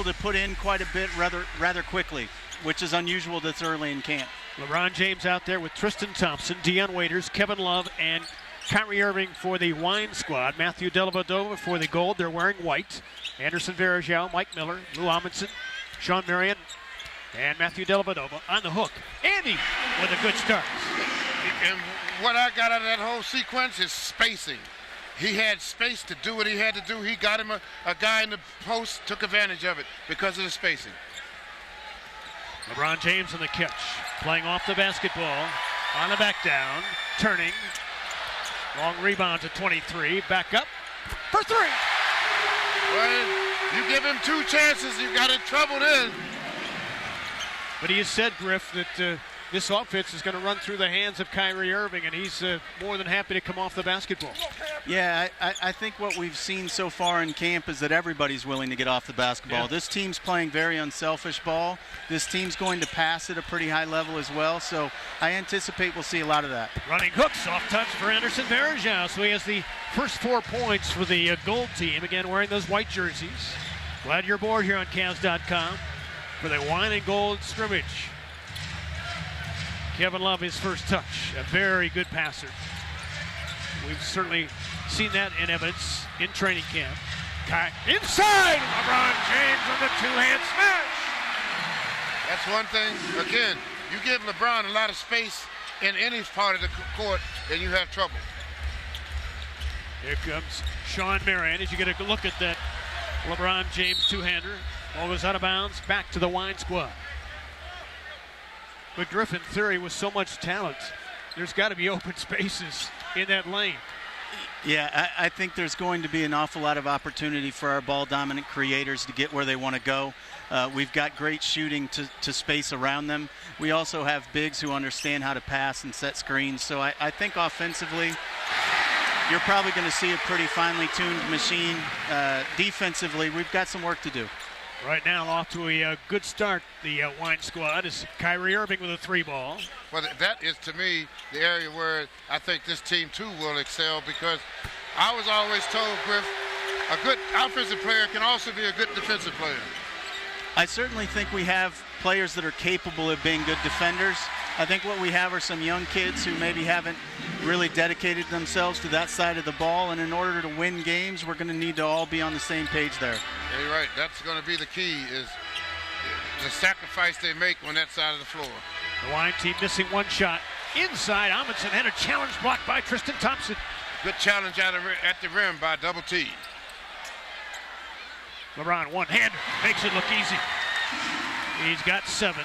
to put in quite a bit rather quickly, which is unusual this early in camp. LeBron James out there with Tristan Thompson, Dion Waiters, Kevin Love, and Kyrie Irving for the wine squad. Matthew Dellavedova for the gold. They're wearing white. Anderson Varejao, Mike Miller, Lou Amundsen, Sean Marion, and Matthew Dellavedova on the hook. Andy with a good start. And what I got out of that whole sequence is spacing. He had space to do what he had to do. He got him a guy in the post, took advantage of it because of the spacing. LeBron James on the catch, playing off the basketball, on the back down, turning. Long rebound to 23, back up for three. Well, you give him 2 chances, you got in trouble then. But he has said, Griff, that this offense is going to run through the hands of Kyrie Irving, and he's more than happy to come off the basketball. Yeah, I think what we've seen so far in camp is that everybody's willing to get off the basketball. Yeah. This team's playing very unselfish ball. This team's going to pass at a pretty high level as well, so I anticipate we'll see a lot of that. Running hook, soft touch for Anderson Varejao, so he has the first 4 points for the gold team, again wearing those white jerseys. Glad you're aboard here on Cavs.com for the wine and gold scrimmage. Kevin Love, his first touch, a very good passer. We've certainly seen that in evidence in training camp. Inside, LeBron James on the 2-hand smash. That's one thing. Again, you give LeBron a lot of space in any part of the court, and you have trouble. Here comes Sean Marion as you get a look at that LeBron James 2-hander. Ball goes out of bounds, back to the wine squad. But Griffin theory, with so much talent, there's got to be open spaces in that lane. Yeah, I think there's going to be an awful lot of opportunity for our ball-dominant creators to get where they want to go. We've got great shooting to space around them. We also have bigs who understand how to pass and set screens. So I think offensively, you're probably going to see a pretty finely tuned machine. Defensively, we've got some work to do. Right now, off to a good start, the wine squad is Kyrie Irving with a 3-ball. Well, that is, to me, the area where I think this team, too, will excel, because I was always told, Griff, a good offensive player can also be a good defensive player. I certainly think we have players that are capable of being good defenders. I think what we have are some young kids who maybe haven't really dedicated themselves to that side of the ball, and in order to win games, we're going to need to all be on the same page there. Yeah, you're right. That's going to be the key, is the sacrifice they make on that side of the floor. The wine team missing 1 shot. Inside, Amundsen had a challenge blocked by Tristan Thompson. Good challenge at the rim by Double T. LeBron, one-hander, makes it look easy. He's got 7.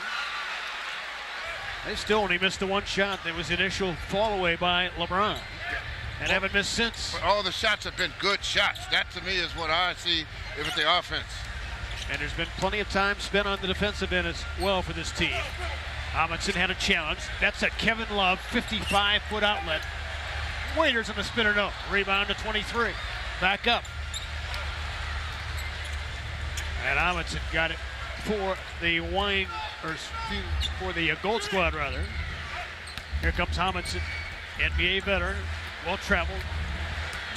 They still only missed the 1 shot. There was the initial fall away by LeBron, and haven't missed since. But all the shots have been good shots. That, to me, is what I see with the offense. And there's been plenty of time spent on the defensive end as well for this team. Amundsen had a challenge. That's a Kevin Love 55-foot outlet. Waiters on the spinner, no. Rebound to 23. Back up. And Amundsen got it for the for the gold squad, rather. Here comes Amundsen, NBA veteran, well-traveled.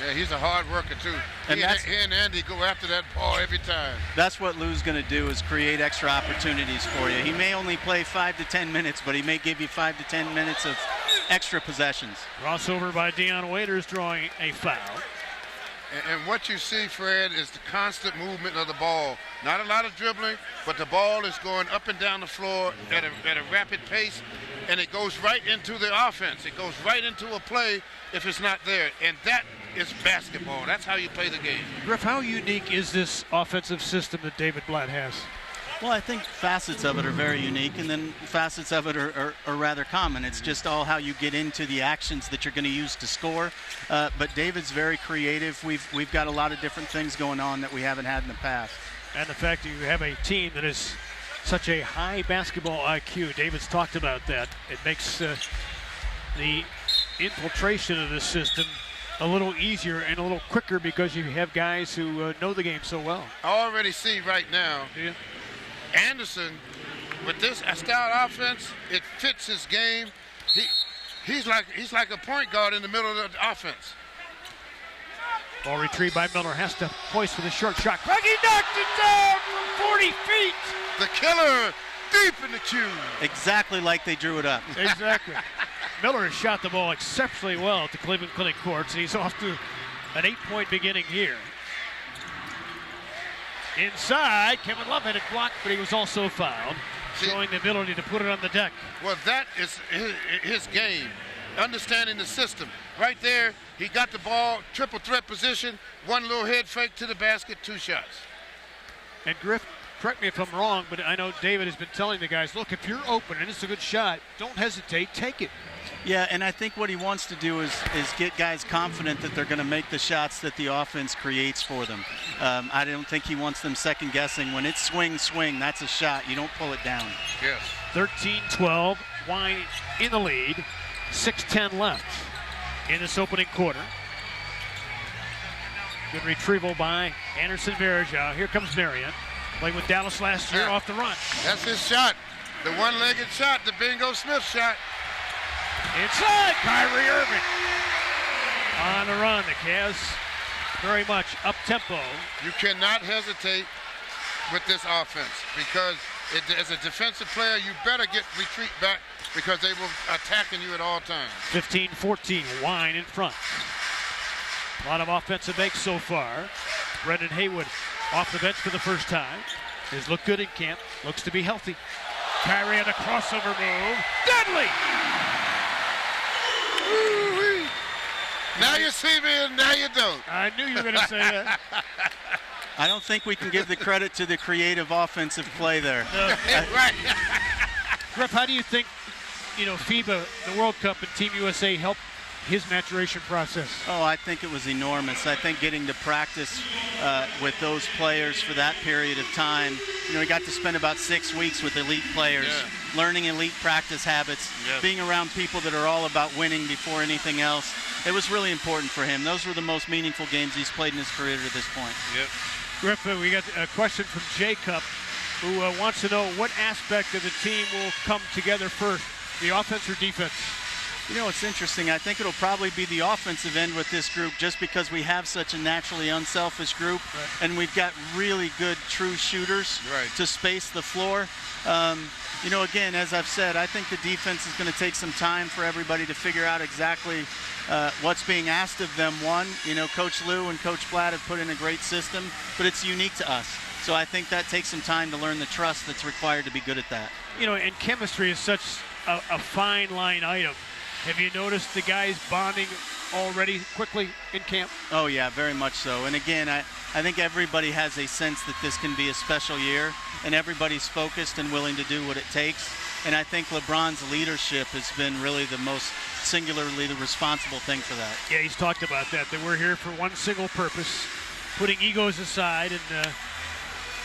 Yeah, he's a hard worker, too. He and Andy go after that ball every time. That's what Lou's going to do, is create extra opportunities for you. He may only play 5 to 10 minutes, but he may give you 5 to 10 minutes of extra possessions. Crossover by Dion Waiters, drawing a foul. And what you see, Fred, is the constant movement of the ball. Not a lot of dribbling, but the ball is going up and down the floor at a rapid pace, and it goes right into the offense. It goes right into a play if it's not there. And that is basketball. That's how you play the game. Griff, how unique is this offensive system that David Blatt has? Well, I think facets of it are very unique, and then facets of it are rather common. It's just all how you get into the actions that you're going to use to score. But David's very creative. We've got a lot of different things going on that we haven't had in the past. And the fact that you have a team that is such a high basketball IQ, David's talked about that. It makes the infiltration of the system a little easier and a little quicker because you have guys who know the game so well. I already see right now. Yeah. Anderson, with this style offense, it fits his game. He's like a point guard in the middle of the offense. Ball retrieved by Miller. Has to hoist with a short shot. Craigie knocked it down from 40 feet. The killer deep in the cube. Exactly like they drew it up. Exactly. Miller has shot the ball exceptionally well at the Cleveland Clinic courts. He's off to an 8-point beginning here. Inside, Kevin Love had it blocked, but he was also fouled, showing the ability to put it on the deck. Well, that is his game, understanding the system. Right there, he got the ball, triple threat position, one little head fake to the basket, 2 shots. And Griff, correct me if I'm wrong, but I know David has been telling the guys, look, if you're open and it's a good shot, don't hesitate, take it. Yeah, and I think what he wants to do is get guys confident that they're going to make the shots that the offense creates for them. I don't think he wants them second-guessing. When it's swing, that's a shot. You don't pull it down. Yes. 13-12, Wine in the lead, 6:10 left in this opening quarter. Good retrieval by Anderson Varejao. Here comes Marion. Played with Dallas last year off the run. That's his shot. The one-legged shot, the Bingo Smith shot. Inside, Kyrie Irving. On the run, the Cavs very much up-tempo. You cannot hesitate with this offense because as a defensive player, you better retreat back because they will attacking you at all times. 15-14, Wine in front. A lot of offensive makes so far. Brendan Haywood off the bench for the first time. Has looked good in camp. Looks to be healthy. Kyrie on a crossover move. Deadly! Woo-wee. Now you see me and now you don't. I knew you were going to say that. I don't think we can give the credit to the creative offensive play there. No. Right. Griff, how do you think, FIBA, the World Cup, and Team USA helped his maturation process? Oh, I think it was enormous. I think getting to practice with those players for that period of time, we got to spend about 6 weeks with elite players, learning elite practice habits, being around people that are all about winning before anything else. It was really important for him. Those were the most meaningful games he's played in his career to this point. Yep. Griff, we got a question from Jacob, who wants to know what aspect of the team will come together first, the offense or defense? It's interesting. I think it'll probably be the offensive end with this group just because we have such a naturally unselfish group, and we've got really good true shooters to space the floor. Again, as I've said, I think the defense is going to take some time for everybody to figure out exactly what's being asked of them. Coach Lou and Coach Platt have put in a great system, but it's unique to us. So I think that takes some time to learn the trust that's required to be good at that. And chemistry is such a fine line item. Have you noticed the guys bonding already quickly in camp? Oh, yeah, very much so. And again, I think everybody has a sense that this can be a special year, and everybody's focused and willing to do what it takes. And I think LeBron's leadership has been really the most singularly the responsible thing for that. Yeah, he's talked about that we're here for one single purpose, putting egos aside and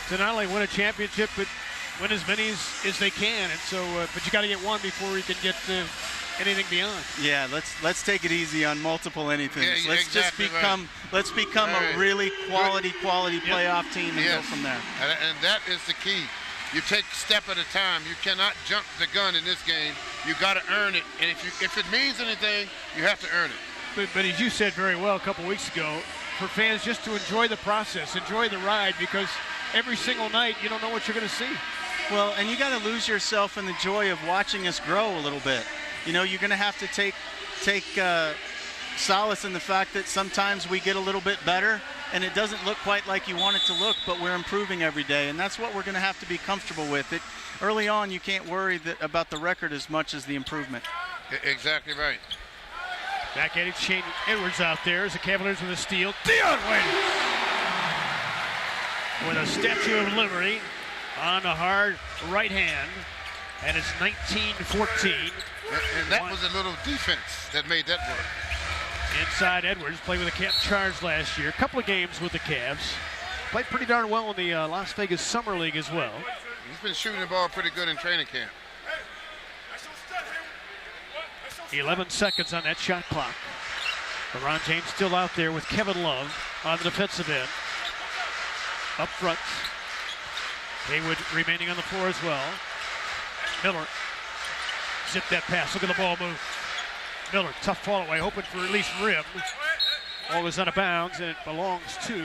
to not only win a championship, but win as many as they can. And so, but you got to get one before you can get anything beyond. Yeah, let's take it easy on multiple anythings. Yeah, let's exactly let's become a really quality playoff team and go from there. And that is the key. You take a step at a time. You cannot jump the gun in this game. You got to earn it. And if it means anything, you have to earn it. But as you said very well a couple weeks ago, for fans just to enjoy the process, enjoy the ride, because every single night you don't know what you're going to see. Well, and you got to lose yourself in the joy of watching us grow a little bit. You're going to have to take solace in the fact that sometimes we get a little bit better and it doesn't look quite like you want it to look, but we're improving every day, and that's what we're going to have to be comfortable with. Early on, you can't worry about the record as much as the improvement. Exactly right. Back at it, Shane Edwards out there as the Cavaliers with a steal. Dion Waiters with a Statue of Liberty on the hard right hand, and it's 19-14. And that was a little defense that made that work. Inside Edwards, played with the Camp Charge last year. A couple of games with the Cavs. Played pretty darn well in the Las Vegas Summer League as well. He's been shooting the ball pretty good in training camp. 11 seconds on that shot clock. LeBron James still out there with Kevin Love on the defensive end. Up front. Haywood remaining on the floor as well. Miller. Zip that pass. Look at the ball move. Miller, tough fall away, hoping for at least rim. Ball is out of bounds, and it belongs to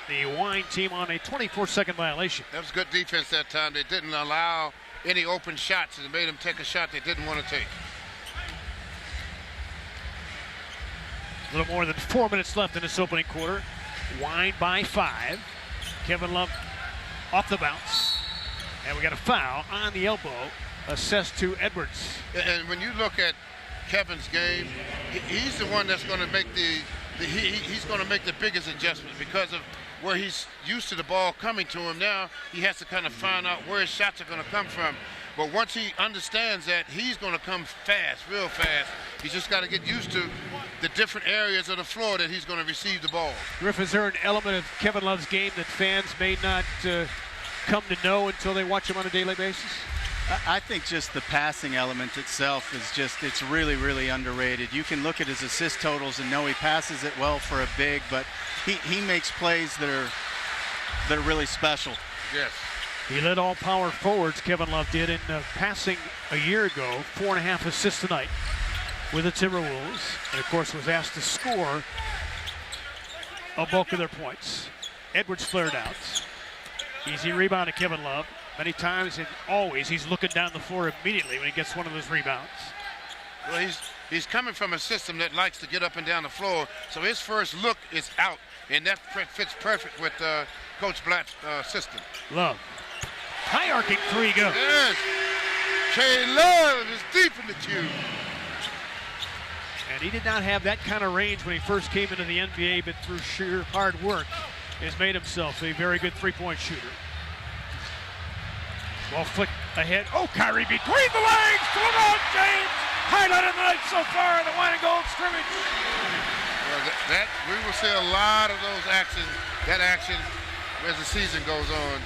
the Wine team on a 24-second violation. That was good defense that time. They didn't allow any open shots, and it made them take a shot they didn't want to take. A little more than 4 minutes left in this opening quarter. Wine by 5. Kevin Love off the bounce. And we got a foul on the elbow, assessed to Edwards. And when you look at Kevin's game, he's the one that's going to make he's going to make the biggest adjustment because of where he's used to the ball coming to him. Now he has to kind of find out where his shots are going to come from. But once he understands that he's going to come fast, real fast, he's just got to get used to the different areas of the floor that he's going to receive the ball. Griff, is there an element of Kevin Love's game that fans may not come to know until they watch him on a daily basis? I think just the passing element itself is it's really, really underrated. You can look at his assist totals and know he passes it well for a big, but he makes plays that are really special. Yes. He led all power forwards, Kevin Love did, in passing a year ago, 4.5 assists tonight with the Timberwolves, and of course was asked to score a bulk of their points. Edwards flared out. Easy rebound to Kevin Love. Many times and always he's looking down the floor immediately when he gets one of those rebounds. Well, he's coming from a system that likes to get up and down the floor, so his first look is out, and that fits perfect with Coach Blatt's system. Love. High arcing three goes. Yes. K. Love is deep in the tube. And he did not have that kind of range when he first came into the NBA, but through sheer hard work has made himself a very good three-point shooter. Ball flick ahead. Oh, Kyrie between the legs to LeBron James. Highlight of the night so far in the Wine and Gold scrimmage. Well, we will see a lot of that action as the season goes on.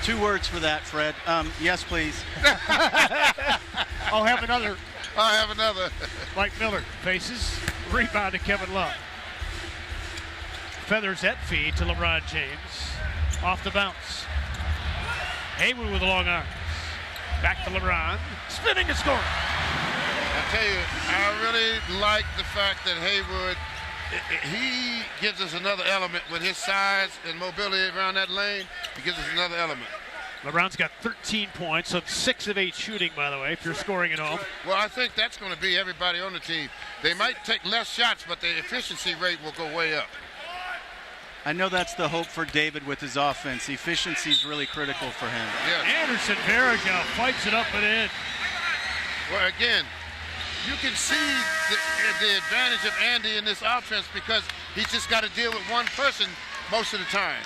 2 words for that, Fred. Yes, please. I'll have another. Mike Miller faces. Rebound to Kevin Love. Feathers that feed to LeBron James. Off the bounce. Haywood with the long arms. Back to LeBron. Spinning and scoring. I tell you, I really like the fact that Haywood, he gives us another element with his size and mobility around that lane. He gives us another element. LeBron's got 13 points on 6 of 8 shooting, by the way, if you're scoring at home. Well, I think that's going to be everybody on the team. They might take less shots, but the efficiency rate will go way up. I know that's the hope for David with his offense. Efficiency is really critical for him. Yes. Varejao fights it up and in. Well, again, you can see the advantage of Andy in this offense because he's just got to deal with one person most of the time.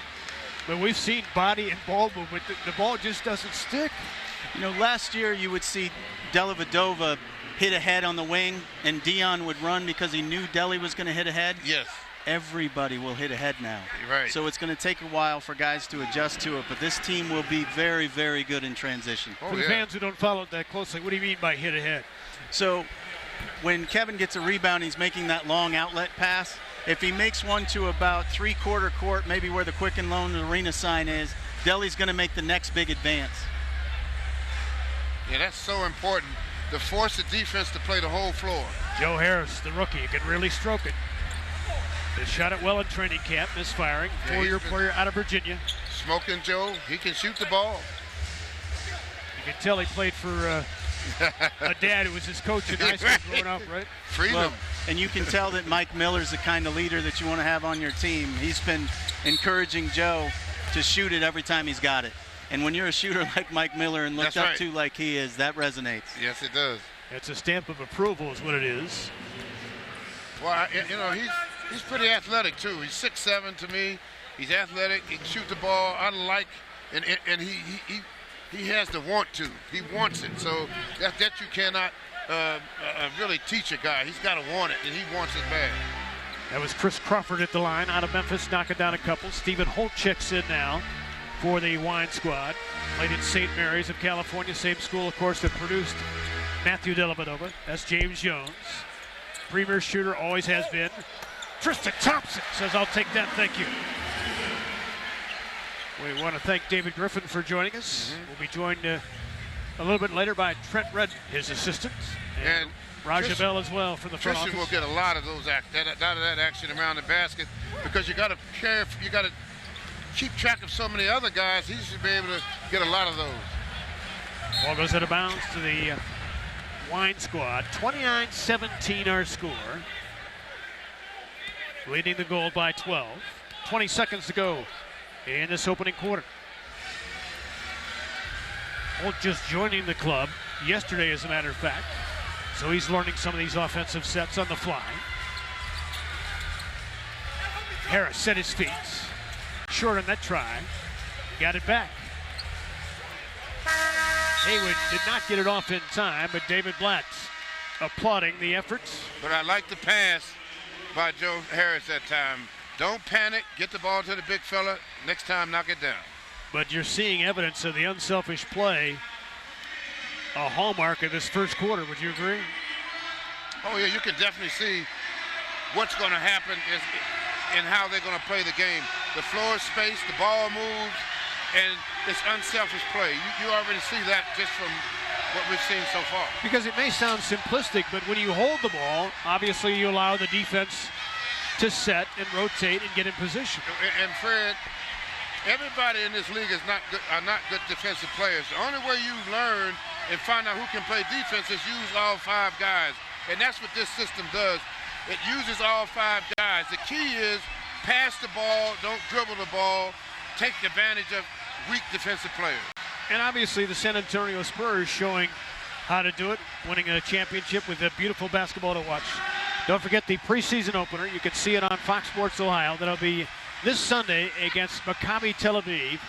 But we've seen body and ball movement. The ball just doesn't stick. You know, last year you would see Dellavedova hit ahead on the wing, and Dion would run because he knew Delly was going to hit ahead. Yes. Everybody will hit ahead now. Right. So it's going to take a while for guys to adjust to it, but this team will be very, very good in transition. For the fans who don't follow it that closely, what do you mean by hit ahead? So when Kevin gets a rebound, he's making that long outlet pass. If he makes one to about 3/4 court, maybe where the Quicken Loan Arena sign is, Delly's going to make the next big advance. Yeah, that's so important to force the defense to play the whole floor. Joe Harris, the rookie, can really stroke it. They shot it well in training camp, misfiring. 4-year player out of Virginia. Smoking Joe, he can shoot the ball. You can tell he played for a dad who was his coach in high school growing up, right? Freedom. Well, and you can tell that Mike Miller's the kind of leader that you want to have on your team. He's been encouraging Joe to shoot it every time he's got it. And when you're a shooter like Mike Miller and looked up to like he is, that resonates. Yes, it does. It's a stamp of approval is what it is. Well, you know, he's pretty athletic, too. He's 6'7" to me. He's athletic. He can shoot the ball, unlike, and he has the want to. He wants it. So that you cannot really teach a guy. He's got to want it, and he wants it bad. That was Chris Crawford at the line out of Memphis, knocking down a couple. Stephen Holtcheck's in now for the Wine squad. Played at St. Mary's of California, same school, of course, that produced Matthew Dellavedova. That's James Jones. Premier shooter, always has been. Tristan Thompson says, I'll take that, thank you. We want to thank David Griffin for joining us. We'll be joined a little bit later by Trent Red, his assistant. And Varejao as well for the front Tristan office. will get a lot of those out of that action around the basket because you got to keep track of so many other guys. He should be able to get a lot of those. Ball goes out of bounds to the Wine squad. 29-17 our score. Leading the Gold by 12. 20 seconds to go in this opening quarter. Holt just joining the club yesterday, as a matter of fact. So he's learning some of these offensive sets on the fly. Harris set his feet. Short on that try. Got it back. Haywood did not get it off in time, but David Blatt applauding the efforts. But I like the pass by Joe Harris that time. Don't panic. Get the ball to the big fella. Next time, knock it down. But you're seeing evidence of the unselfish play, a hallmark of this first quarter. Would you agree? Oh, yeah, you can definitely see what's going to happen and how they're going to play the game. The floor is spaced, the ball moves, and it's unselfish play. You already see that just from what we've seen so far. Because it may sound simplistic, but when you hold the ball, obviously you allow the defense to set and rotate and get in position. And Fred, everybody in this league are not good defensive players. The only way you learn and find out who can play defense is use all five guys. And that's what this system does. It uses all five guys. The key is pass the ball, don't dribble the ball, take advantage of weak defensive players. And obviously the San Antonio Spurs showing how to do it, winning a championship with a beautiful basketball to watch. Don't forget the preseason opener. You can see it on Fox Sports Ohio. That'll be this Sunday against Maccabi Tel Aviv.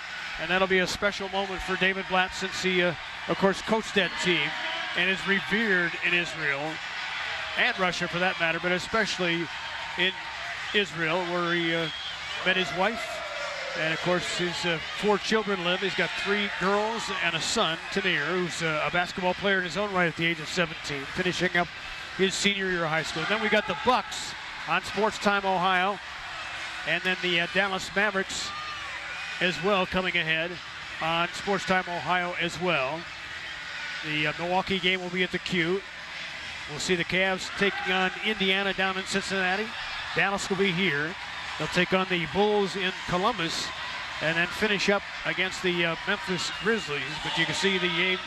And that'll be a special moment for David Blatt since he, of course, coached that team and is revered in Israel and Russia for that matter, but especially in Israel where he met his wife. And, of course, his 4 children live. He's got 3 girls and a son, Tanir, who's a basketball player in his own right at the age of 17, finishing up his senior year of high school. And then we got the Bucks on Sports Time Ohio. And then the Dallas Mavericks as well coming ahead on Sports Time Ohio as well. The Milwaukee game will be at the Q. We'll see the Cavs taking on Indiana down in Cincinnati. Dallas will be here. They'll take on the Bulls in Columbus and then finish up against the Memphis Grizzlies. But you can see the game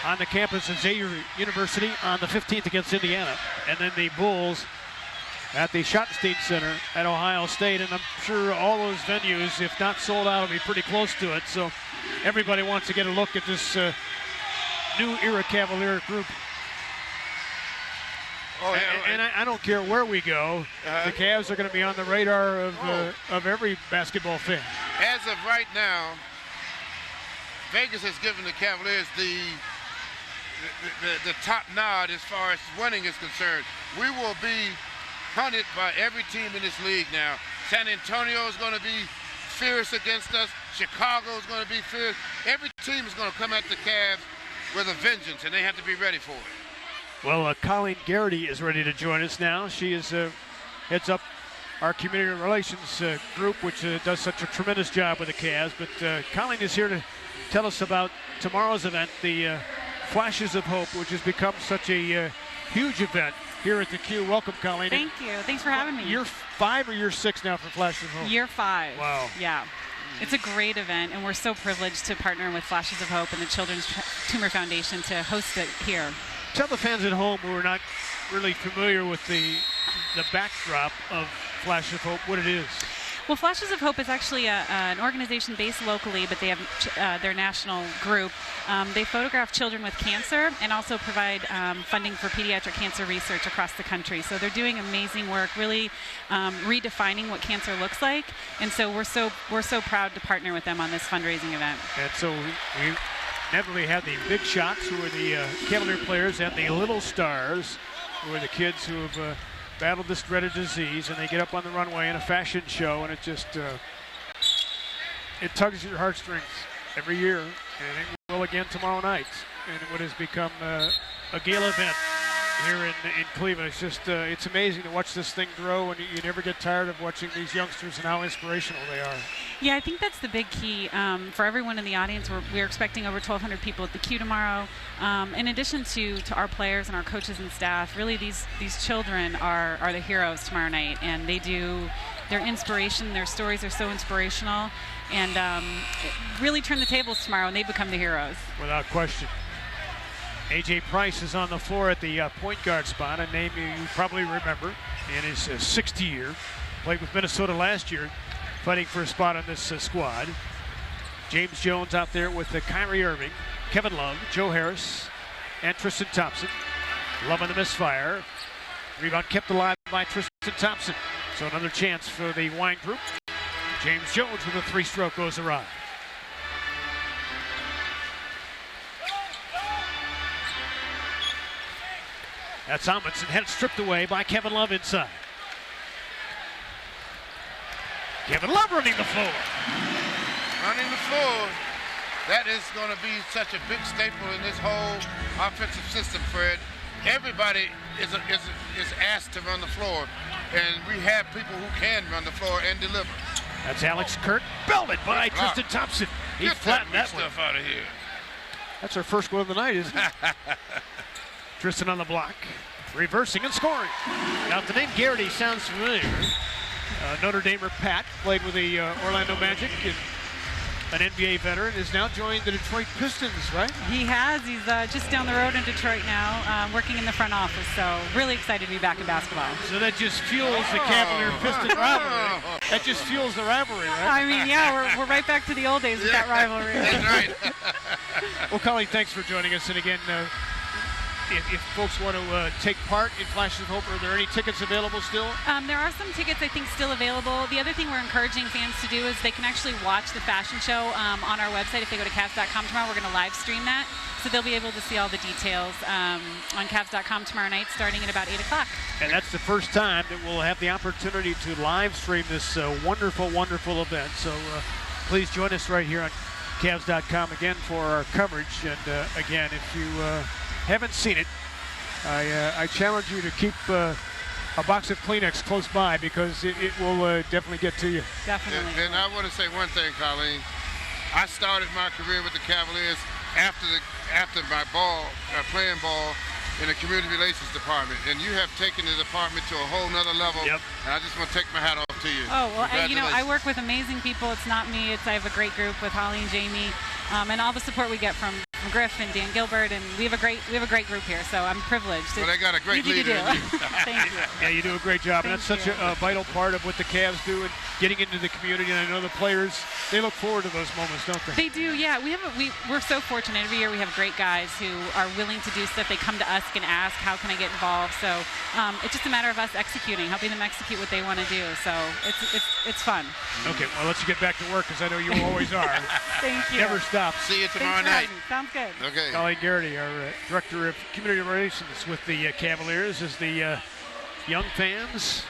on the campus at Xavier University on the 15th against Indiana. And then the Bulls at the Schottenstein Center at Ohio State. And I'm sure all those venues, if not sold out, will be pretty close to it. So everybody wants to get a look at this new era Cavalier group. Oh, yeah, and I don't care where we go, the Cavs are going to be on the radar of every basketball fan. As of right now, Vegas has given the Cavaliers the top nod as far as winning is concerned. We will be hunted by every team in this league now. San Antonio is going to be fierce against us. Chicago is going to be fierce. Every team is going to come at the Cavs with a vengeance, and they have to be ready for it. Well, Colleen Garrity is ready to join us now. She is heads up our community relations group, which does such a tremendous job with the Cavs. But Colleen is here to tell us about tomorrow's event, the Flashes of Hope, which has become such a huge event here at the Q. Welcome, Colleen. Thank you. Thanks for having me. Year 5 or year 6 now for Flashes of Hope? Year 5. Wow. Yeah. It's a great event, and we're so privileged to partner with Flashes of Hope and the Children's Tumor Foundation to host it here. Tell the fans at home who are not really familiar with the backdrop of Flashes of Hope what it is. Well, Flashes of Hope is actually an organization based locally, but they have their national group. They photograph children with cancer and also provide funding for pediatric cancer research across the country. So they're doing amazing work, really redefining what cancer looks like. And so we're so proud to partner with them on this fundraising event. And so we inevitably have the big shots, who are the Cavalier players, and the little stars, who are the kids who have battled this dreaded disease, and they get up on the runway in a fashion show, and it just it tugs at your heartstrings every year, and it will again tomorrow night in what has become a gala event here in Cleveland. It's just it's amazing to watch this thing grow, and you never get tired of watching these youngsters and how inspirational they are. Yeah, I think that's the big key for everyone in the audience. We're expecting over 1,200 people at the Q tomorrow. In addition to our players and our coaches and staff, really these children are the heroes tomorrow night, and their inspiration, their stories are so inspirational, and really turn the tables tomorrow, and they become the heroes. Without question. A.J. Price is on the floor at the point guard spot, a name you probably remember in his 6th year. Played with Minnesota last year, fighting for a spot on this squad. James Jones out there with Kyrie Irving, Kevin Love, Joe Harris, and Tristan Thompson. Love on the misfire. Rebound kept alive by Tristan Thompson. So another chance for the Wine group. James Jones with a 3-stroke goes awry. That's Amundsen, had it stripped away by Kevin Love inside. Kevin Love running the floor. Running the floor. That is going to be such a big staple in this whole offensive system, Fred. Everybody is asked to run the floor, and we have people who can run the floor and deliver. That's Alex Kurt, belted by Tristan Thompson. He flattened that stuff out of here. That's our first goal of the night, isn't it? Tristan on the block, reversing and scoring. Now, the name Garrity sounds familiar. Notre Damer Pat played with the Orlando Magic, and an NBA veteran, is now joined the Detroit Pistons, right? He has. He's just down the road in Detroit now, working in the front office. So really excited to be back in basketball. So that just fuels the Cavalier-Piston rivalry. That just fuels the rivalry, right? I mean, yeah, we're right back to the old days with that rivalry. That's right. Well, Colleen, thanks for joining us. And again, if folks want to take part in Flashes of Hope, are there any tickets available still? There are some tickets, I think, still available. The other thing we're encouraging fans to do is they can actually watch the fashion show on our website. If they go to Cavs.com tomorrow, we're going to live stream that. So they'll be able to see all the details on Cavs.com tomorrow night starting at about 8 o'clock. And that's the first time that we'll have the opportunity to live stream this wonderful, wonderful event. So please join us right here on Cavs.com again for our coverage. And again, if you haven't seen it, I challenge you to keep a box of Kleenex close by, because it will definitely get to you. Definitely. And I want to say one thing, Colleen. I started my career with the Cavaliers after my playing ball in the community relations department, and you have taken the department to a whole nother level. Yep. And I just want to take my hat off to you. Oh, well, I work with amazing people. It's not me. I have a great group with Holly and Jamie, and all the support we get from Griff and Dan Gilbert, and we have a great group here. So I'm privileged. Well, they got a great leader. Thank you. Yeah, you do a great job, and that's such a vital part of what the Cavs do, and getting into the community. And I know the players, they look forward to those moments, don't they? They do, yeah. We're so fortunate. Every year we have great guys who are willing to do stuff. They come to us and ask, how can I get involved? So it's just a matter of us executing, helping them execute what they want to do. So it's fun. Okay, well, I'll let you get back to work, because I know you always are. Thank you. Never stop. See you tomorrow Thanks night. Sounds good. Okay. Colleen Garrity, our Director of Community Relations with the Cavaliers, as the young fans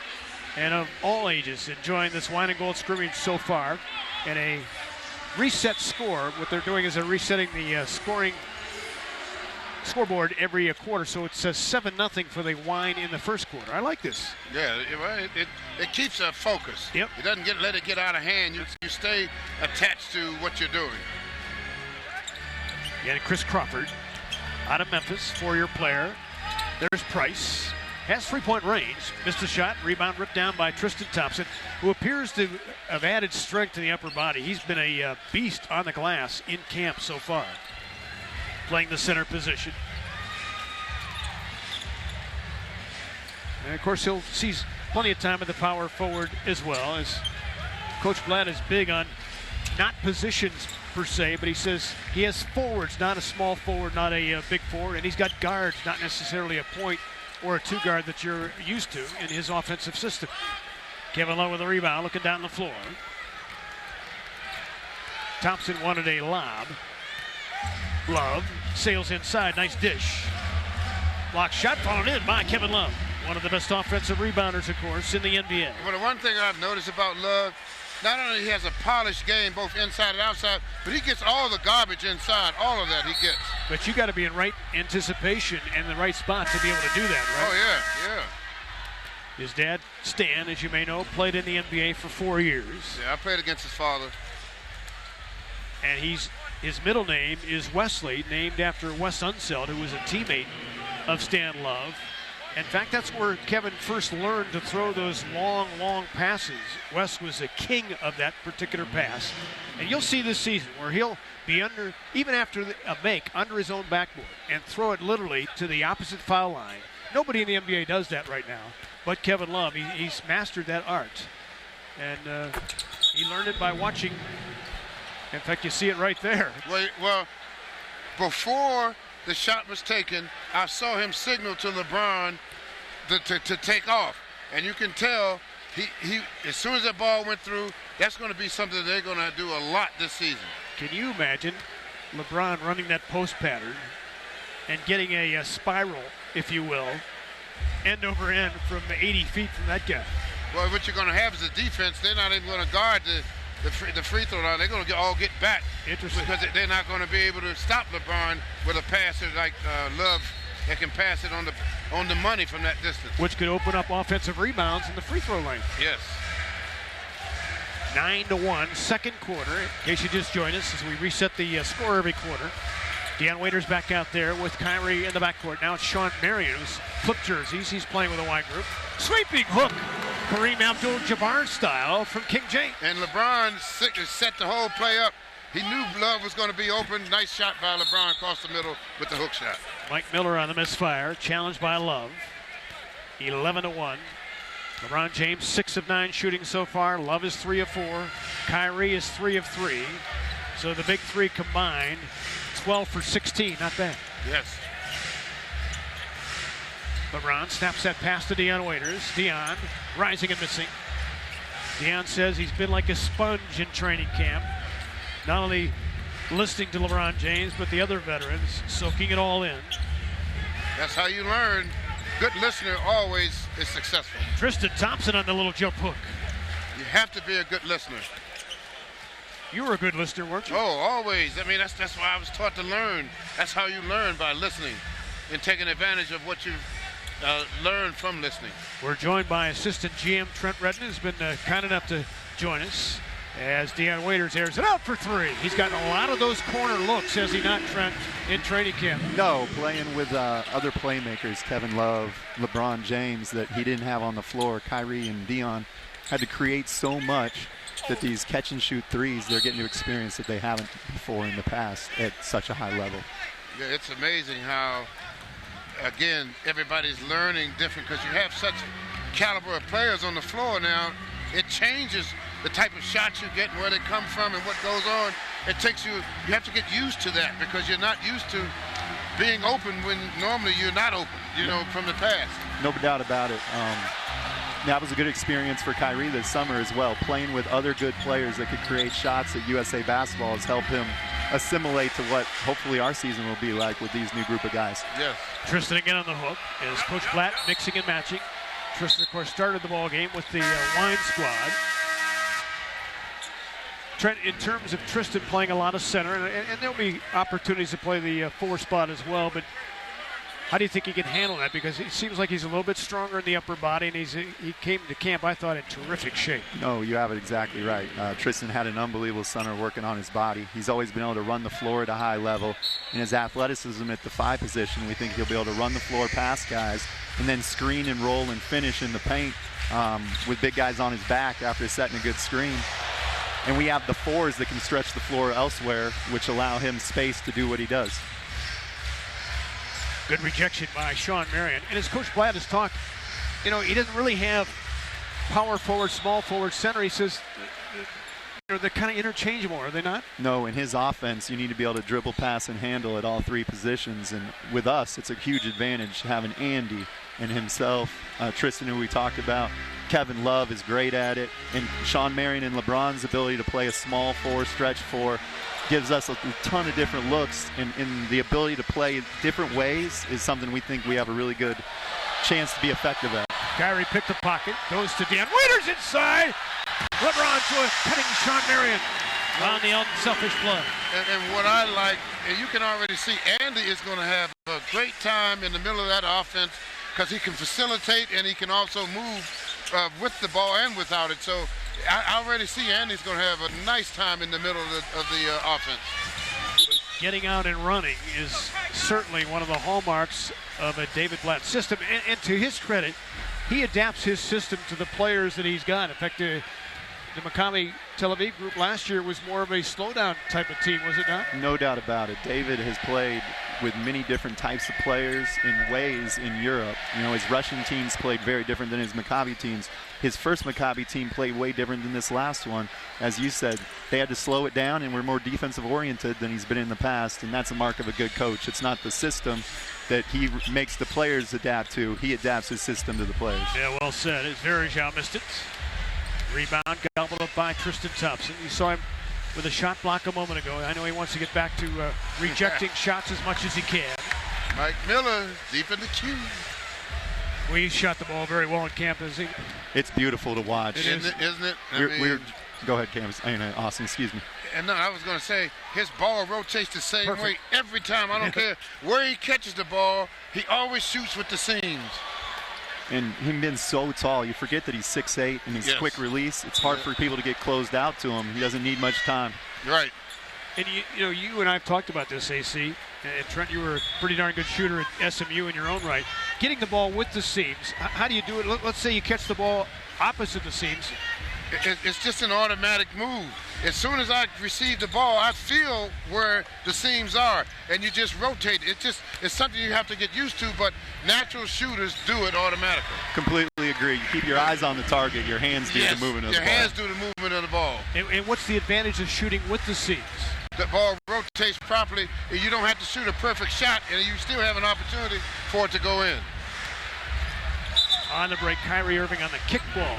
and of all ages enjoying this Wine and Gold scrimmage so far. And a reset score. What they're doing is they're resetting the scoreboard every quarter, so it says 7-0 for the Wine in the first quarter. I like this. Yeah, it keeps a focus. Yep. It doesn't let it get out of hand. You stay attached to what you're doing. Yeah, Chris Crawford out of Memphis, 4-year player. There's Price. Has 3-point range. Missed a shot. Rebound ripped down by Tristan Thompson, who appears to have added strength to the upper body. He's been a beast on the glass in camp so far, playing the center position. And, of course, he'll see plenty of time at the power forward as well, as Coach Blatt is big on not positions per se, but he says he has forwards, not a small forward, not a big forward, and he's got guards, not necessarily a point or a two-guard that you're used to in his offensive system. Kevin Love with a rebound, looking down the floor. Thompson wanted a lob. Love sails inside, nice dish. Block shot followed in by Kevin Love. One of the best offensive rebounders, of course, in the NBA. Well, the one thing I've noticed about Love, not only he has a polished game, both inside and outside, but he gets all the garbage inside. All of that he gets. But you got to be in right anticipation and the right spot to be able to do that, right? Oh, yeah, yeah. His dad, Stan, as you may know, played in the NBA for 4 years. Yeah, I played against his father. And his middle name is Wesley, named after Wes Unseld, who was a teammate of Stan Love. In fact, that's where Kevin first learned to throw those long, long passes. Wes was a king of that particular pass. And you'll see this season where he'll be under, even after a make, under his own backboard and throw it literally to the opposite foul line. Nobody in the NBA does that right now, but Kevin Love. He's mastered that art. And he learned it by watching. In fact, you see it right there. Well, before the shot was taken, I saw him signal to LeBron to take off. And you can tell he as soon as that ball went through, that's going to be something they're going to do a lot this season. Can you imagine LeBron running that post pattern and getting a spiral, if you will, end over end from 80 feet from that guy? Well, what you're going to have is a defense. They're not even going to guard the free throw line. They're going to all get back. Interesting. Because they're not going to be able to stop LeBron with a passer like Love that can pass it on the money from that distance. Which could open up offensive rebounds in the free throw lane. Yes. 9-1, second quarter. In case you just joined us, as we reset the score every quarter. Dion Waiters back out there with Kyrie in the backcourt. Now it's Sean Marion, who's flipped jerseys. He's playing with a wide group. Sweeping hook, Kareem Abdul-Jabbar style from King James. And LeBron set the whole play up. He knew Love was going to be open. Nice shot by LeBron across the middle with the hook shot. Mike Miller on the misfire, challenged by Love. 11-1. LeBron James 6 of 9 shooting so far. Love is 3 of 4. Kyrie is 3 of 3. So the big three combined, 12 for 16. Not bad. Yes. LeBron snaps that pass to Dion Waiters. Dion rising and missing. Dion says he's been like a sponge in training camp. Not only listening to LeBron James, but the other veterans, soaking it all in. That's how you learn. Good listener always is successful. Tristan Thompson on the little jump hook. You have to be a good listener. You were a good listener, weren't you? Oh, always. I mean, that's why I was taught to learn. That's how you learn, by listening and taking advantage of what you've learned from listening. We're joined by assistant GM Trent Redden, who's been kind enough to join us as Dion Waiters airs it out for 3. He's gotten a lot of those corner looks, has he not, Trent, in training camp? No, playing with other playmakers, Kevin Love, LeBron James, that he didn't have on the floor. Kyrie and Dion had to create so much that these catch-and-shoot threes, they're getting to experience that they haven't before in the past at such a high level. Yeah, it's amazing how, again, everybody's learning different because you have such caliber of players on the floor now. It changes the type of shots you get and where they come from and what goes on. It takes you have to get used to that because you're not used to being open when normally you're not open, from the past. No doubt about it. That was a good experience for Kyrie this summer as well. Playing with other good players that could create shots at USA Basketball has helped him assimilate to what hopefully our season will be like with these new group of guys. Yes. Tristan again on the hook as Coach Blatt mixing and matching. Tristan, of course, started the ball game with the wine squad. Trent, in terms of Tristan playing a lot of center, and there'll be opportunities to play the 4 spot as well, but how do you think he can handle that? Because it seems like he's a little bit stronger in the upper body, and he came to camp, I thought, in terrific shape. No, you have it exactly right. Tristan had an unbelievable summer working on his body. He's always been able to run the floor at a high level. In his athleticism at the 5 position, we think he'll be able to run the floor past guys and then screen and roll and finish in the paint with big guys on his back after setting a good screen. And we have the 4s that can stretch the floor elsewhere, which allow him space to do what he does. Good rejection by Sean Marion. And as Coach Blatt has talked, he doesn't really have power forward, small forward, center. He says they're kind of interchangeable, are they not? No, in his offense, you need to be able to dribble, pass, and handle at all 3 positions. And with us, it's a huge advantage having Andy and himself, Tristan, who we talked about. Kevin Love is great at it. And Sean Marion and LeBron's ability to play a small 4, stretch 4, gives us a ton of different looks, and the ability to play different ways is something we think we have a really good chance to be effective at. Kyrie picked the pocket, goes to Dion Waiters inside. LeBron to a cutting Sean Marion on the unselfish play. And what I like, and you can already see Andy is going to have a great time in the middle of that offense because he can facilitate and he can also move with the ball and without it. So I already see Andy's going to have a nice time in the middle of the offense. Getting out and running is certainly one of the hallmarks of a David Blatt system. And to his credit, he adapts his system to the players that he's got. In fact, the Maccabi Tel Aviv group last year was more of a slowdown type of team, was it not? No doubt about it. David has played with many different types of players in ways in Europe. You know, his Russian teams played very different than his Maccabi teams. His first Maccabi team played way different than this last one. As you said, they had to slow it down and were more defensive oriented than he's been in the past, and that's a mark of a good coach. It's not the system that he makes the players adapt to. He adapts his system to the players. Yeah, well said. As Varejao missed it. Rebound gobbled up by Tristan Thompson. You saw him with a shot block a moment ago. I know he wants to get back to rejecting shots as much as he can. Mike Miller deep in the queue. We shot the ball very well on campus. It's beautiful to watch. Isn't it? Go ahead, Campus. Austin, excuse me. And no, I was going to say, his ball rotates the same way every time. I don't care where he catches the ball. He always shoots with the seams. And him being so tall, you forget that he's 6'8", and he's quick release. It's hard for people to get closed out to him. He doesn't need much time. Right. And you and I have talked about this, AC. And Trent, you were a pretty darn good shooter at SMU in your own right. Getting the ball with the seams, how do you do it? Let's say you catch the ball opposite the seams. It's just an automatic move. As soon as I receive the ball, I feel where the seams are, and you just rotate. It's something you have to get used to, but natural shooters do it automatically. Completely agree. You keep your eyes on the target. Your hands do the movement of the ball. Your hands do the movement of the ball. And what's the advantage of shooting with the seams? The ball rotates properly, and you don't have to shoot a perfect shot, and you still have an opportunity for it to go in. On the break, Kyrie Irving on the kickball.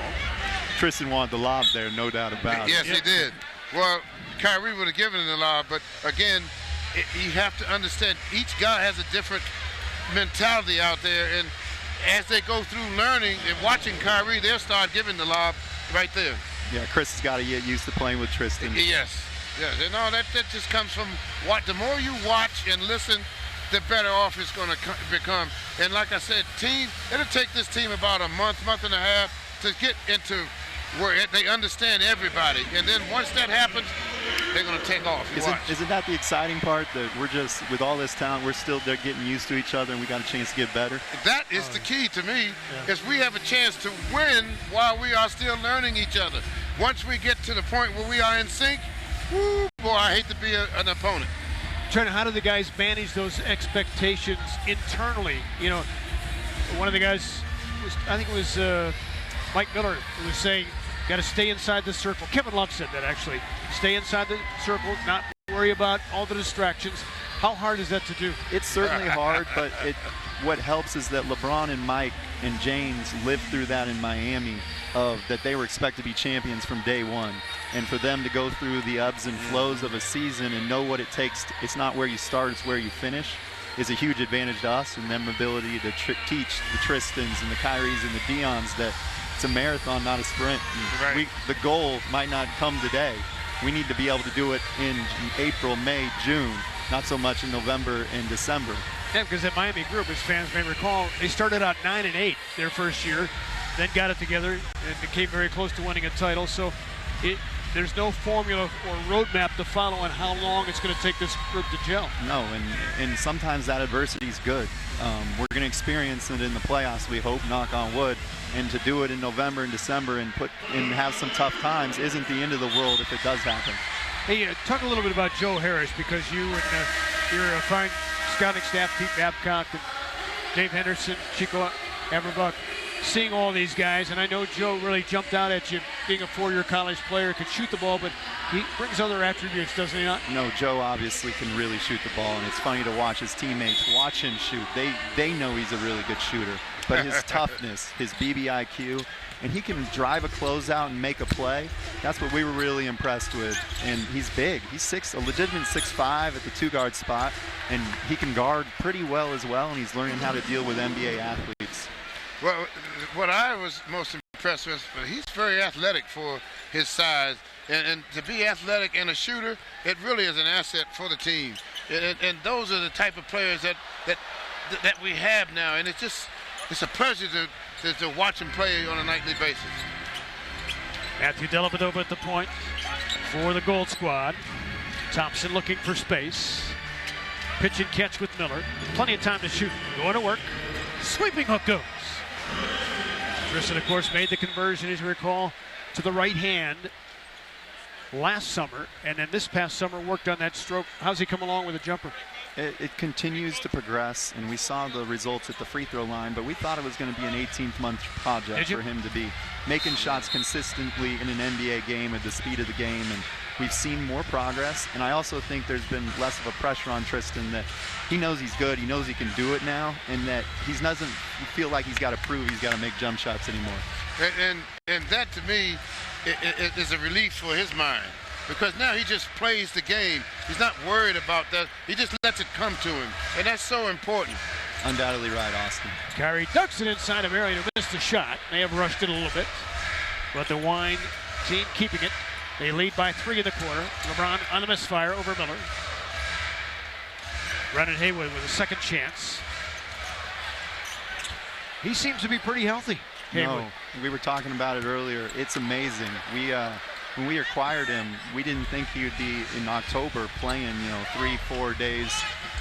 Tristan wanted the lob there, no doubt about it. Yes, he did. Well, Kyrie would have given it the lob, but again, you have to understand each guy has a different mentality out there, and as they go through learning and watching Kyrie, they'll start giving the lob right there. Yeah, Chris has got to get used to playing with Tristan. Yes. And no, that just comes from what. The more you watch and listen, the better off it's going to become. And like I said, it'll take this team about a month and a half to get into where they understand everybody. And then once that happens, they're going to take off. Isn't that the exciting part, that we're just, with all this talent, they're getting used to each other and we got a chance to get better? That is the key to me, is we have a chance to win while we are still learning each other. Once we get to the point where we are in sync, whoo, boy, I hate to be an opponent. Trent, how do the guys manage those expectations internally? You know, one of the guys, I think it was Mike Miller, who was saying, got to stay inside the circle. Kevin Love said that, actually. Stay inside the circle, not worry about all the distractions. How hard is that to do? It's certainly hard, but what helps is that LeBron and Mike and James lived through that in Miami, that they were expected to be champions from day one. And for them to go through the ebbs and flows of a season and know what it takes, it's not where you start, it's where you finish, is a huge advantage to us, and them ability to teach the Tristans and the Kyries and the Dions that it's a marathon, not a sprint. Right. The goal might not come today. We need to be able to do it in April, May, June, not so much in November and December. Yeah, because that Miami group, as fans may recall, they started out 9-8 their first year, then got it together and became very close to winning a title. So there's no formula or roadmap to follow on how long it's going to take this group to gel. No, and sometimes that adversity is good. We're going to experience it in the playoffs, we hope, knock on wood. And to do it in November and December and have some tough times isn't the end of the world if it does happen. Hey, talk a little bit about Joe Harris, because you and your fine scouting staff, Pete Babcock and Dave Henderson, Chico Averbuck, seeing all these guys, and I know Joe really jumped out at you, being a four-year college player, could shoot the ball, but he brings other attributes, doesn't he not? No, Joe obviously can really shoot the ball, and it's funny to watch his teammates watch him shoot. They know he's a really good shooter, but his toughness, his BBIQ, and he can drive a closeout and make a play. That's what we were really impressed with. And he's big. He's a legitimate 6'5" at the two-guard spot, and he can guard pretty well as well, and he's learning how to deal with NBA athletes. Well, what I was most impressed with, he's very athletic for his size. And to be athletic and a shooter, it really is an asset for the team. And those are the type of players that we have now. And it's just, it's a pleasure to watch him play on a nightly basis. Matthew Dellavedova at the point for the Gold Squad. Thompson looking for space. Pitch and catch with Miller. Plenty of time to shoot. Going to work. Sweeping hook goes. Tristan, of course, made the conversion, as you recall, to the right hand last summer, and then this past summer worked on that stroke. How's he come along with a jumper? It continues to progress, and we saw the results at the free throw line, but we thought it was going to be an 18-month project for him to be making shots consistently in an NBA game at the speed of the game, and we've seen more progress. And I also think there's been less of a pressure on Tristan, that he knows he's good, he knows he can do it now, and that he doesn't feel like he's got to prove he's got to make jump shots anymore. And that, to me, is a relief for his mind, because now he just plays the game. He's not worried about that. He just lets it come to him, and that's so important. Undoubtedly right, Austin. Kyrie ducks it inside of area to miss the shot. They have rushed it a little bit, but the Wine team keeping it. They lead by 3 in the quarter. LeBron on the misfire over Miller. Brennan Haywood with a second chance. He seems to be pretty healthy. Haywood. No, we were talking about it earlier. It's amazing. When we acquired him, we didn't think he would be in October playing, 3-4 days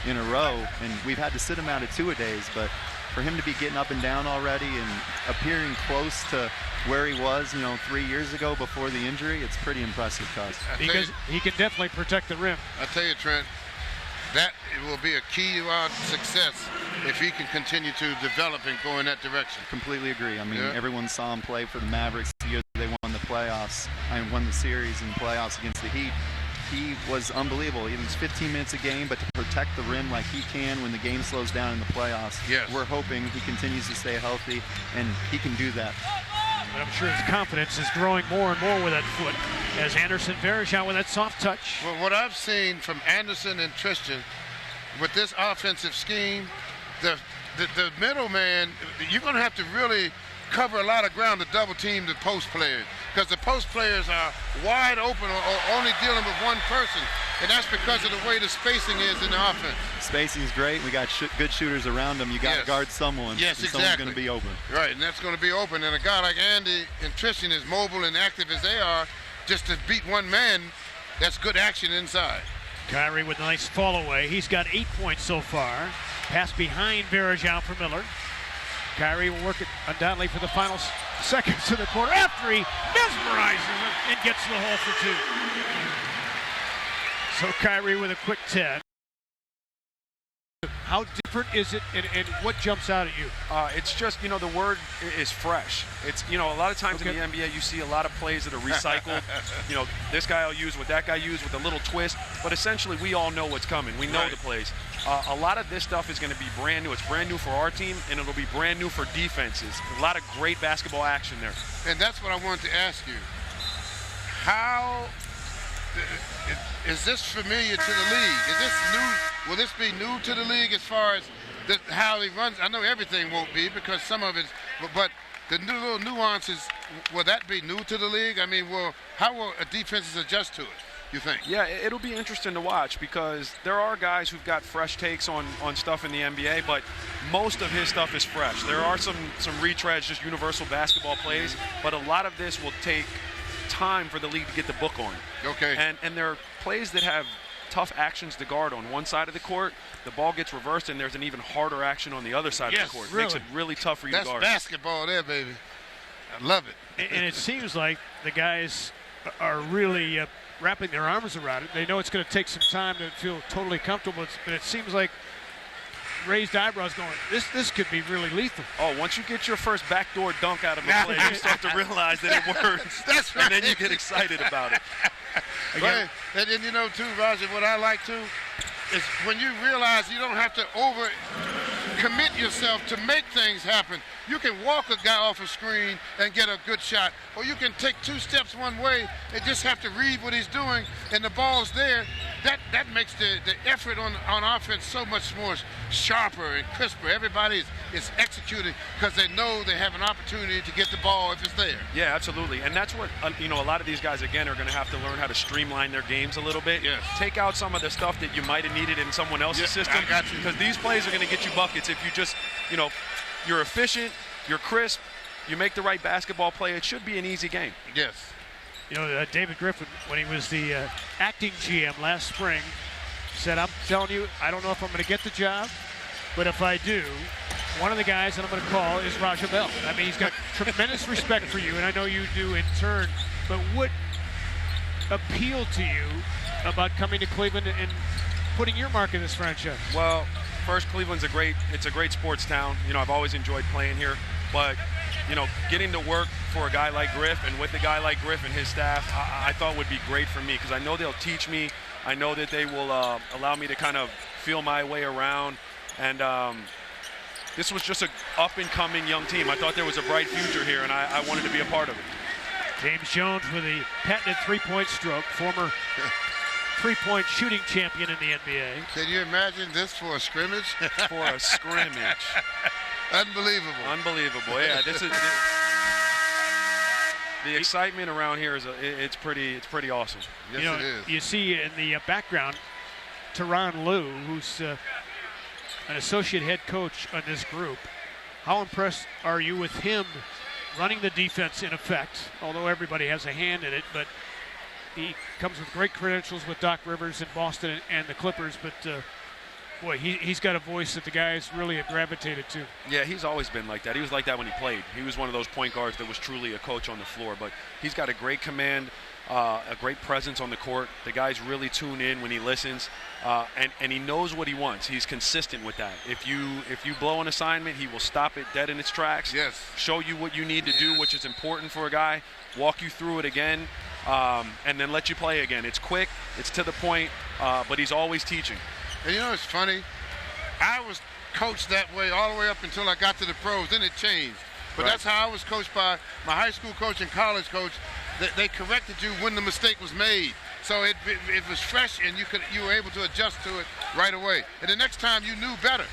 in a row, and we've had to sit him out at 2-a-days. But for him to be getting up and down already and appearing close to where he was, 3 years ago before the injury, it's pretty impressive, Cuz. Because he can definitely protect the rim. I tell you, Trent, that will be a key to our success if he can continue to develop and go in that direction. Completely agree. I mean, everyone saw him play for the Mavericks the year they won the playoffs. I won the series in the playoffs against the Heat. He was unbelievable. He was 15 minutes a game, but to protect the rim like he can when the game slows down in the playoffs, we're hoping he continues to stay healthy, and he can do that. But I'm sure his confidence is growing more and more with that foot, as Anderson Varejao with that soft touch. Well, what I've seen from Anderson and Tristan with this offensive scheme, the middleman, you're going to have to really cover a lot of ground to double team the post players, because the post players are wide open or only dealing with one person, and that's because of the way the spacing is in the offense. Spacing's great. We got good shooters around them. You got to guard someone. Yes, and exactly. Someone's going to be open. Right, and that's going to be open. And a guy like Andy and Tristan, as mobile and active as they are, just to beat one man, that's good action inside. Kyrie with a nice fall away. He's got 8 points so far. Pass behind Varejao for Miller. Kyrie will work it undoubtedly for the final seconds of the quarter after he mesmerizes him and gets to the hole for 2. So Kyrie with a quick 10. How different is it, and what jumps out at you? It's just, the word is fresh. It's, a lot of times in the NBA you see a lot of plays that are recycled. This guy will use what that guy used with a little twist, but essentially we all know what's coming. We know the plays. A lot of this stuff is going to be brand new. It's brand new for our team, and it'll be brand new for defenses. A lot of great basketball action there. And that's what I wanted to ask you. How is this familiar to the league? Is this new? Will this be new to the league as far as how he runs? I know everything won't be, because some of it, but the little nuances, will that be new to the league? I mean, how will defenses adjust to it, you think? Yeah, it'll be interesting to watch, because there are guys who've got fresh takes on stuff in the NBA, but most of his stuff is fresh. There are some retreads, just universal basketball plays, but a lot of this will take time for the league to get the book on. Okay. And there are plays that have tough actions to guard on one side of the court. The ball gets reversed, and there's an even harder action on the other side of the court. Really? Makes it really tough for you to guard. That's basketball there, baby. I love it. And it seems like the guys are really wrapping their arms around it. They know it's going to take some time to feel totally comfortable, but it seems like raised eyebrows going, this could be really lethal. Oh, once you get your first backdoor dunk out of a play, you start to realize that it works. That's right. And then you get excited about it. Again. And too, Roger, what I like too is when you realize you don't have to commit yourself to make things happen. You can walk a guy off a screen and get a good shot, or you can take 2 steps one way and just have to read what he's doing, and the ball's there. That makes the effort on offense so much more sharper and crisper. Everybody is executing because they know they have an opportunity to get the ball if it's there. Yeah, absolutely. And that's what, a lot of these guys, again, are going to have to learn how to streamline their games a little bit. Yes. Take out some of the stuff that you might have needed in someone else's system. I got you. Because these plays are going to get you buckets if you just, you're efficient, you're crisp, you make the right basketball play, it should be an easy game. Yes. You know, David Griffin, when he was the acting GM last spring, said, I'm telling you, I don't know if I'm going to get the job, but if I do, one of the guys that I'm going to call is Varejao Bell. I mean, he's got tremendous respect for you, and I know you do in turn, but what appealed to you about coming to Cleveland and putting your mark in this franchise? Well, first, Cleveland's a great sports town. You know, I've always enjoyed playing here, but you know, getting to work for a guy like Griff and with a guy like Griff and his staff, I thought would be great for me because I know they'll teach me. I know that they will allow me to kind of feel my way around. And this was just an up-and-coming young team. I thought there was a bright future here, and I wanted to be a part of it. James Jones with a patented three-point stroke, former three-point shooting champion in the NBA. Can you imagine this for a scrimmage? For a scrimmage. Unbelievable. Unbelievable. Yeah, this is the excitement around here is it's pretty awesome. Yes, you know, it is. You see in the background, Tyronn Lue, who's an associate head coach on this group. How impressed are you with him running the defense in effect? Although everybody has a hand in it, but he comes with great credentials with Doc Rivers in Boston and the Clippers. But boy, he's got a voice that the guys really have gravitated to. Yeah, he's always been like that. He was like that when he played. He was one of those point guards that was truly a coach on the floor. But he's got a great command, a great presence on the court. The guys really tune in when he listens, and he knows what he wants. He's consistent with that. If you blow an assignment, he will stop it dead in its tracks. Yes. Show you what you need to do, which is important for a guy. Walk you through it again, and then let you play again. It's quick. It's to the point. But he's always teaching. And you know, it's funny. I was coached that way all the way up until I got to the pros. Then it changed. But Right. That's how I was coached by my high school coach and college coach. They corrected you when the mistake was made. So it was fresh, and you were able to adjust to it right away. And the next time you knew better.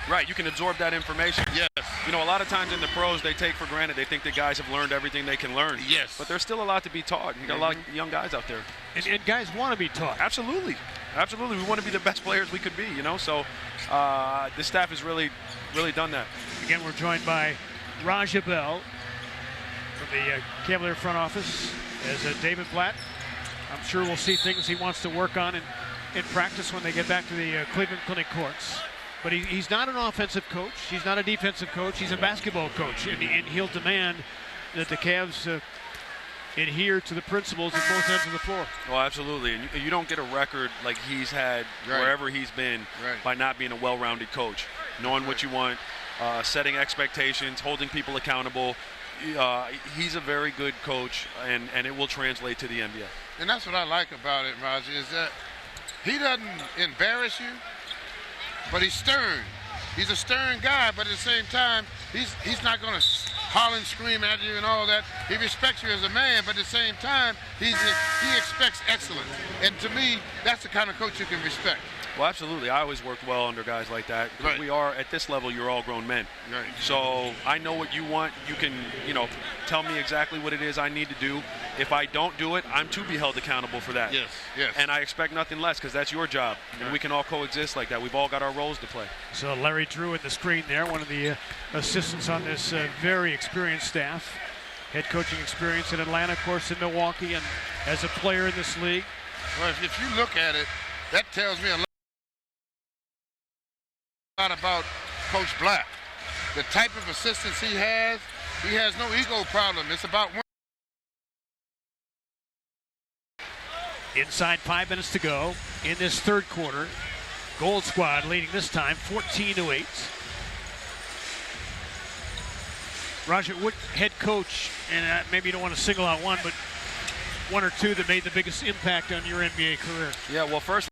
Right, you can absorb that information. Yes. You know, a lot of times in the pros, they take for granted. They think the guys have learned everything they can learn. Yes. But there's still a lot to be taught. You got a lot of young guys out there. And guys want to be taught. Absolutely. Absolutely. We want to be the best players we could be, you know. So the staff has really done that. Again, we're joined by Varejao Bell from the Cavalier front office as David Blatt. I'm sure we'll see things he wants to work on in practice when they get back to the Cleveland Clinic courts. But he's not an offensive coach. He's not a defensive coach. He's a basketball coach, and he'll demand that the Cavs adhere to the principles at both ends of the floor. Oh, absolutely. And you don't get a record like he's had wherever he's been by not being a well-rounded coach, knowing what you want, setting expectations, holding people accountable. He's a very good coach, and it will translate to the NBA. And that's what I like about it, Roger, is that he doesn't embarrass you, but he's stern. He's a stern guy, but at the same time, he's not going to holler and scream at you and all that. He respects you as a man, but at the same time, he expects excellence. And to me, that's the kind of coach you can respect. Well, absolutely. I always worked well under guys like that. Because we are, at this level, you're all grown men. Right. So I know what you want. You can, tell me exactly what it is I need to do. If I don't do it, I'm to be held accountable for that. Yes, yes. And I expect nothing less because that's your job. And we can all coexist like that. We've all got our roles to play. So Larry Drew at the screen there, one of the assistants on this very experienced staff. Head coaching experience in Atlanta, of course, in Milwaukee, and as a player in this league. Well, if you look at it, that tells me a lot about Coach Blatt. The type of assistance he has no ego problem. It's about winning. Inside 5 minutes to go in this third quarter. Gold Squad leading this time 14-8. Roger, what head coach, and maybe you don't want to single out one, but one or two that made the biggest impact on your NBA career? Yeah, well, first